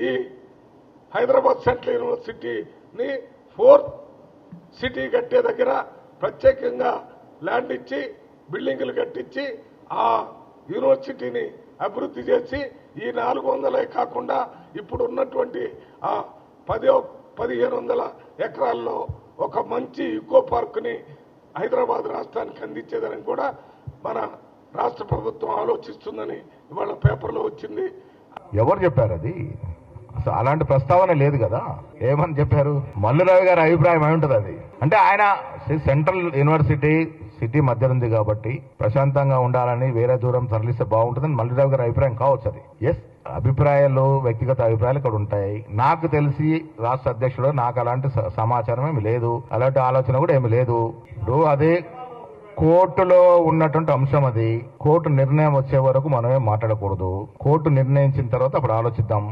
ఈ హైదరాబాద్ సెంట్రల్ యూనివర్సిటీని 4th city కట్టే దగ్గర ప్రత్యేకంగా ల్యాండ్ ఇచ్చి బిల్డింగులు కట్టించి ఆ యూనివర్సిటీని అభివృద్ధి చేసి ఈ 400 కాకుండా ఇప్పుడు ఉన్నటువంటి ఆ 1500 ఎకరాల్లో ఒక మంచి ఈకో పార్కుని హైదరాబాద్ రాష్ట్రానికి అందించేదని కూడా మన రాష్ట్ర ప్రభుత్వం ఆలోచిస్తుందని ఇవాళ పేపర్లో వచ్చింది. ఎవరు చెప్పారు అది? అసలు అలాంటి ప్రస్తావన లేదు కదా. ఏమని చెప్పారు? మల్లురావు గారి అభిప్రాయం అయి ఉంటుంది అది. అంటే ఆయన సెంట్రల్ యూనివర్సిటీ సిటీ మధ్య ఉంది కాబట్టి ప్రశాంతంగా ఉండాలని వేరే దూరం తరలిస్తే బాగుంటుందని మల్లురావు గారి అభిప్రాయం కావచ్చు అది. ఎస్, అభిప్రాయాలు, వ్యక్తిగత అభిప్రాయాలు ఇక్కడ ఉంటాయి. నాకు తెలిసి రాష్ట్ర అధ్యక్షుడు నాకు అలాంటి సమాచారం ఏమి లేదు, అలాంటి ఆలోచన కూడా ఏమి లేదు. అదే కోర్టులో ఉన్నటువంటి అంశం అది. కోర్టు నిర్ణయం వచ్చే వరకు మనమే మాట్లాడకూడదు. కోర్టు నిర్ణయించిన తర్వాత అప్పుడు ఆలోచిద్దాం.